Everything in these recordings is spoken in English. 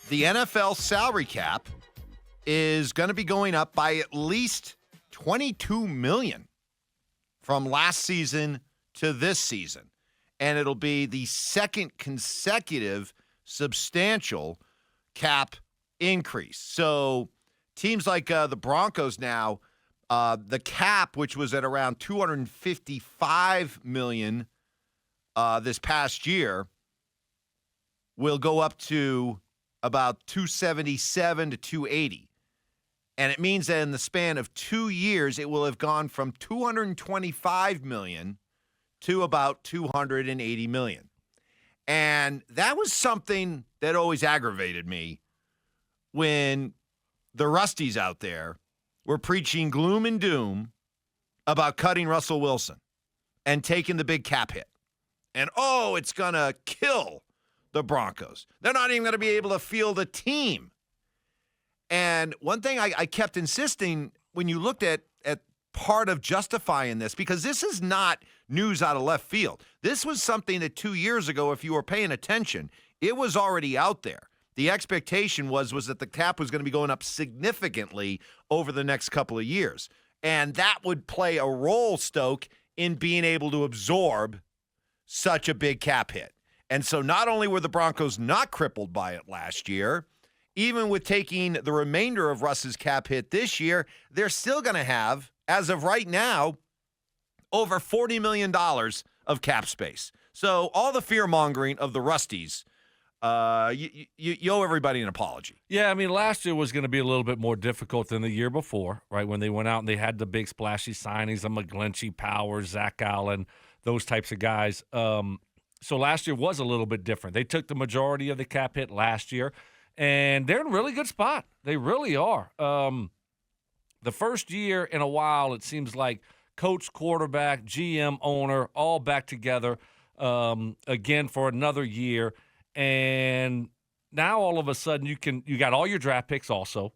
the NFL salary cap is going to be going up by at least $22 million from last season to this season. And it'll be the second consecutive substantial cap increase. So teams like the Broncos now, the cap, which was at around $255 million this past year, will go up to about $277 to $280. And it means that in the span of 2 years, it will have gone from $225 million to about $280 million. And that was something that always aggravated me when the Rusties out there were preaching gloom and doom about cutting Russell Wilson and taking the big cap hit. And, it's going to kill the Broncos. They're not even going to be able to field a team. And one thing I kept insisting when you looked at part of justifying this, because this is not news out of left field. This was something that 2 years ago, if you were paying attention, it was already out there. The expectation was that the cap was going to be going up significantly over the next couple of years. And that would play a role, Stoke, in being able to absorb such a big cap hit. And so not only were the Broncos not crippled by it last year, even with taking the remainder of Russ's cap hit this year, they're still going to have, as of right now, over $40 million of cap space. So all the fear-mongering of the Rusties, you owe everybody an apology. Yeah, I mean, last year was going to be a little bit more difficult than the year before, right, when they went out and they had the big splashy signings of McGlinchey, Powers, Zach Allen, those types of guys. So last year was a little bit different. They took the majority of the cap hit last year. And they're in a really good spot. They really are. The first year in a while, it seems like coach, quarterback, GM, owner, all back together again for another year. And now all of a sudden you got all your draft picks also,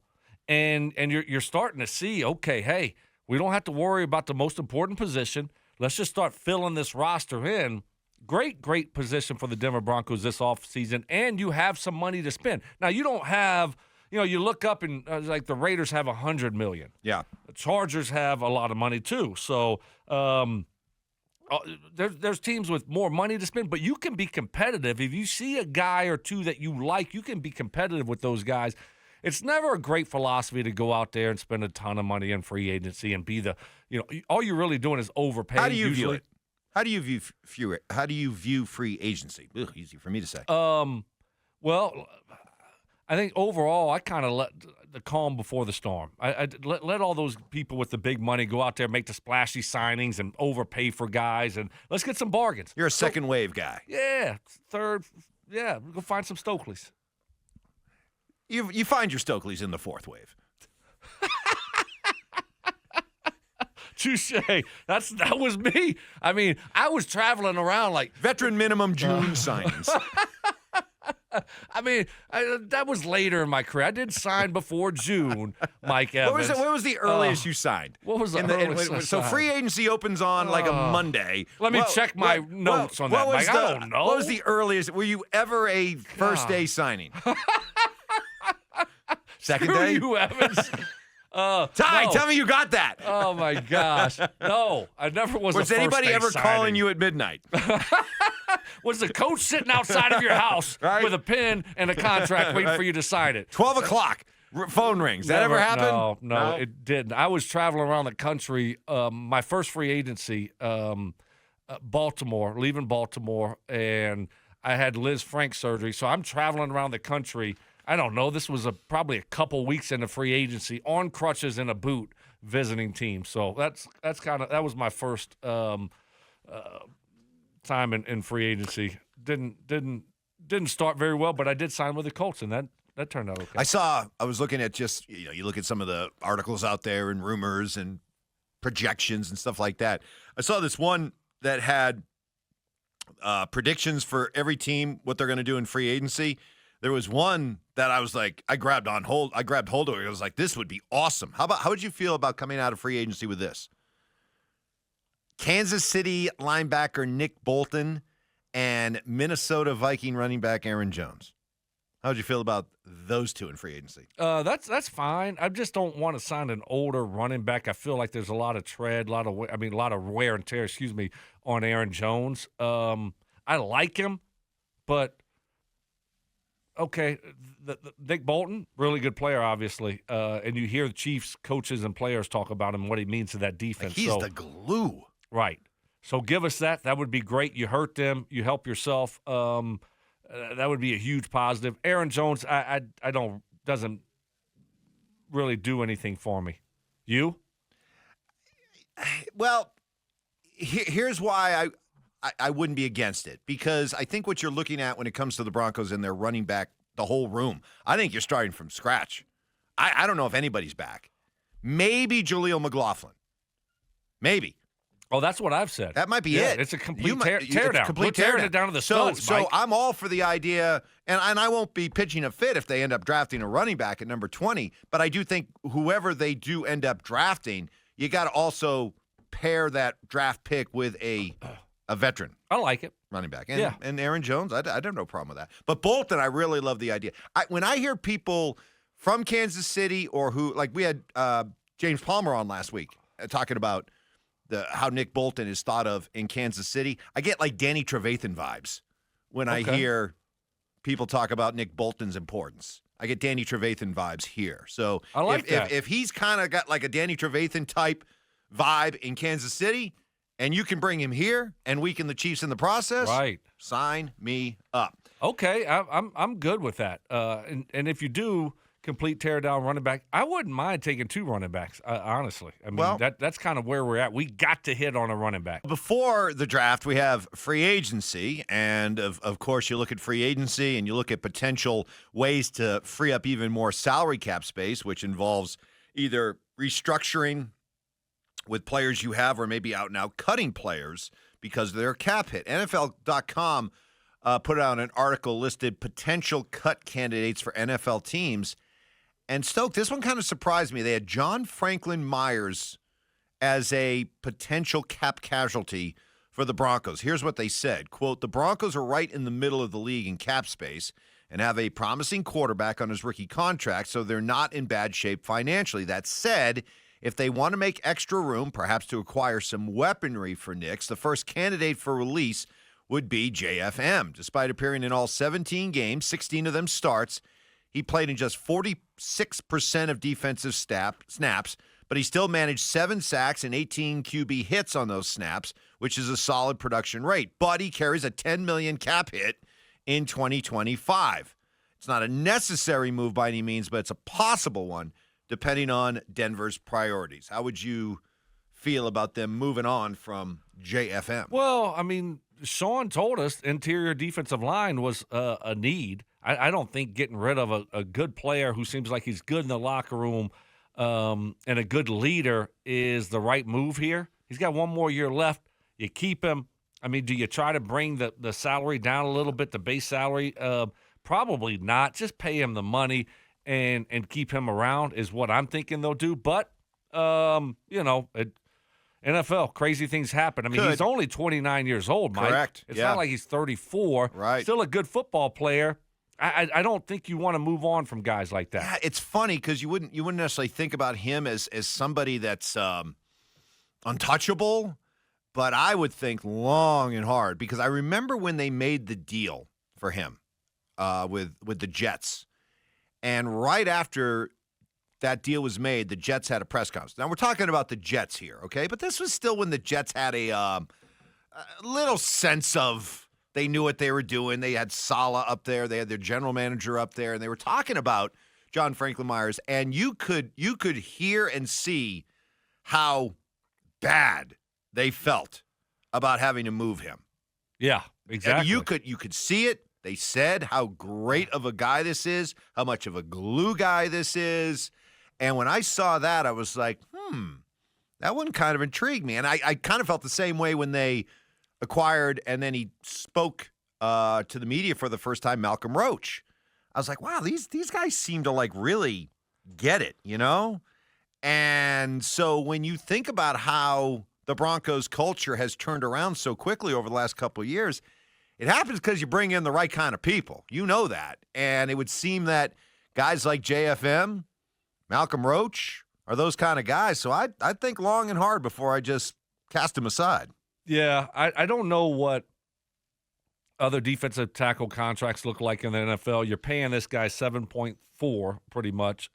and you're starting to see, okay, hey, we don't have to worry about the most important position. Let's just start filling this roster in. Great position for the Denver Broncos this offseason, and you have some money to spend. Now, you don't have, you look up and like the Raiders have $100 million. Yeah. The Chargers have a lot of money too. So there's teams with more money to spend, but you can be competitive. If you see a guy or two that you like, you can be competitive with those guys. It's never a great philosophy to go out there and spend a ton of money in free agency and be all you're really doing is overpaying. How do you usually. view it? How do you view free agency? Ugh, easy for me to say. Well, I think overall I kind of let the calm before the storm. I let all those people with the big money go out there, make the splashy signings and overpay for guys, and let's get some bargains. You're a second wave guy. Yeah, third. Yeah, go find some Stokleys. You find your Stokleys in the fourth wave. Touche. That was me. I mean, I was traveling around like veteran minimum June signings. I mean, that was later in my career. I did sign before June, Mike Evans. What was the earliest you signed? What was the earliest I So signed? free agency opens on like a Monday. Let me check my notes on that, Mike. I don't know. What was the earliest? Were you ever a first day signing? Second Screw day? you, Evans. Ty, no. tell me you got that. Oh, my gosh. No, I never was a first anybody day ever signing. calling you at midnight? Was the coach sitting outside of your house Right. with a pen and a contract waiting for you to sign it? 12 o'clock. Phone rings. That ever happen? No, it didn't. I was traveling around the country. My first free agency, leaving Baltimore, and I had Liz Frank surgery. So I'm traveling around the country. I don't know. This was probably a couple weeks into free agency, on crutches in a boot, visiting teams. So that was my first time in free agency. Didn't start very well, but I did sign with the Colts, and that turned out okay. I was looking at just, you look at some of the articles out there and rumors and projections and stuff like that. I saw this one that had predictions for every team, what they're going to do in free agency. There was one that I was like, I grabbed hold of it. I was like, this would be awesome. How would you feel about coming out of free agency with this? Kansas City linebacker Nick Bolton and Minnesota Viking running back Aaron Jones. How'd you feel about those two in free agency? That's fine. I just don't want to sign an older running back. I feel like there's a lot of tread, a lot of wear and tear. On Aaron Jones. I like him, but okay, the Nick Bolton, really good player, obviously, and you hear the Chiefs coaches and players talk about him, what he means to that defense. He's the glue, right? So give us that. That would be great. You hurt them, you help yourself. That would be a huge positive. Aaron Jones, I doesn't really do anything for me. You? Well, here's why I wouldn't be against it, because I think what you're looking at when it comes to the Broncos and their running back, the whole room, I think you're starting from scratch. I don't know if anybody's back. Maybe Jaleel McLaughlin. Maybe. Oh, that's what I've said. That might be it. It's a complete teardown. We're tearing it down to the studs, So Mike. I'm all for the idea, and I won't be pitching a fit if they end up drafting a running back at number 20, but I do think whoever they do end up drafting, you got to also pair that draft pick with a veteran. I like it. Running back. And Aaron Jones, I have no problem with that. But Bolton, I really love the idea. When I hear people from Kansas City or who, like we had James Palmer on last week talking about how Nick Bolton is thought of in Kansas City, I get like Danny Trevathan vibes when I hear people talk about Nick Bolton's importance. I get Danny Trevathan vibes here. So I like that. If he's kind of got like a Danny Trevathan type vibe in Kansas City, and you can bring him here and weaken the Chiefs in the process, right? Sign me up. Okay, I'm good with that. And if you do complete teardown running back, I wouldn't mind taking two running backs, honestly. I mean, that's kind of where we're at. We got to hit on a running back. Before the draft, we have free agency, and of course, you look at free agency and you look at potential ways to free up even more salary cap space, which involves either restructuring with players you have or maybe out and out cutting players because of their cap hit. NFL.com put out an article listed potential cut candidates for NFL teams. And Stoke, this one kind of surprised me. They had John Franklin Myers as a potential cap casualty for the Broncos. Here's what they said, quote, "The Broncos are right in the middle of the league in cap space and have a promising quarterback on his rookie contract, so they're not in bad shape financially. That said, if they want to make extra room, perhaps to acquire some weaponry for Knicks, the first candidate for release would be JFM. Despite appearing in all 17 games, 16 of them starts, he played in just 46% of defensive snaps, but he still managed 7 sacks and 18 QB hits on those snaps, which is a solid production rate. But he carries a $10 million cap hit in 2025. It's not a necessary move by any means, but it's a possible one, depending on Denver's priorities. How would you feel about them moving on from JFM? Well, I mean, Sean told us interior defensive line was a need. I don't think getting rid of a good player who seems like he's good in the locker room and a good leader is the right move here. He's got one more year left. You keep him. I mean, do you try to bring the salary down a little bit, the base salary? Probably not. Just pay him the money and keep him around is what I'm thinking they'll do. But, NFL, crazy things happen. I mean, he's only 29 years old, Mike. Correct. It's not like he's 34. Right. Still a good football player. I don't think you want to move on from guys like that. Yeah, it's funny because you wouldn't necessarily think about him as somebody that's untouchable, but I would think long and hard because I remember when they made the deal for him with the Jets, and right after that deal was made, the Jets had a press conference. Now, we're talking about the Jets here, okay? But this was still when the Jets had a little sense of they knew what they were doing. They had Saleh up there. They had their general manager up there, and they were talking about John Franklin Myers, and you could hear and see how bad they felt about having to move him. Yeah, exactly. And you could see it. They said how great of a guy this is, how much of a glue guy this is. And when I saw that, I was like, that one kind of intrigued me. And I kind of felt the same way when they acquired, and then he spoke to the media for the first time, Malcolm Roach. I was like, wow, these guys seem to like really get it, you know? And so when you think about how the Broncos culture has turned around so quickly over the last couple of years, It happens because you bring in the right kind of people. You know that. And it would seem that guys like JFM, Malcolm Roach are those kind of guys. So I'd think long and hard before I just cast him aside. Yeah, I don't know what other defensive tackle contracts look like in the NFL. You're paying this guy $7.4 pretty much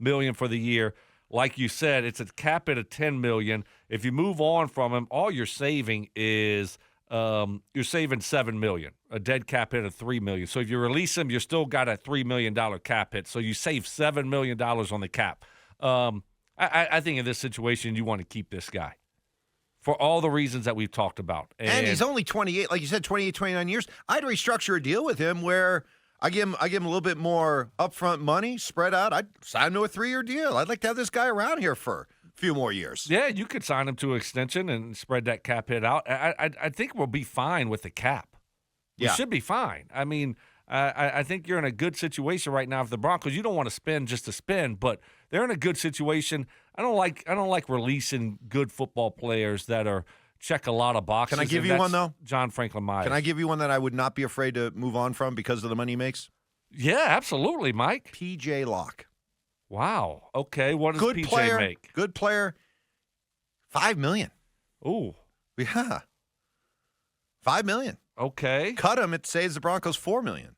million for the year. Like you said, it's a cap at $10 million. If you move on from him, all you're saving is you're saving $7 million. A dead cap hit of $3 million. So if you release him, you still got a $3 million cap hit. So you save $7 million on the cap. I think in this situation, you want to keep this guy for all the reasons that we've talked about. And he's only 28, like you said, 28, 29 years. I'd restructure a deal with him where I give him a little bit more upfront money, spread out. I'd sign him to a 3-year deal. I'd like to have this guy around here for a few more years. Yeah, you could sign him to an extension and spread that cap hit out. I think we'll be fine with the cap. We should be fine. I mean, I think you're in a good situation right now for the Broncos. You don't want to spend just to spend, but they're in a good situation. I don't like releasing good football players that are check a lot of boxes. Can I give you one, though? John Franklin Myers. Can I give you one that I would not be afraid to move on from because of the money he makes? Yeah, absolutely, Mike. P.J. Locke. Wow. Okay, what does P.J. make? Good player. $5 million. Ooh. Yeah. $5 million. Okay. Cut him, it saves the Broncos $4 million.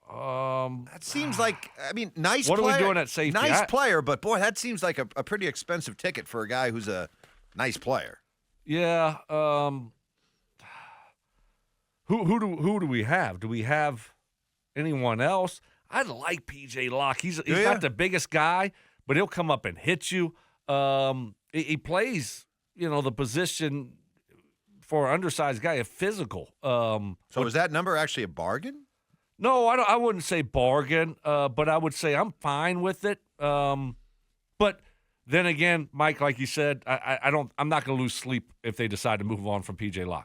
That seems like, I mean, nice what player. What are we doing at safety? Nice player, but boy, that seems like a pretty expensive ticket for a guy who's a nice player. Yeah. Who do we have? Do we have anyone else? I like P.J. Locke. He's not the biggest guy, but he'll come up and hit you. He plays, the position for an undersized guy, a physical. So is that number actually a bargain? No, I wouldn't say bargain, but I would say I'm fine with it. But then again, Mike, like you said, I'm not going to lose sleep if they decide to move on from P.J. Locke.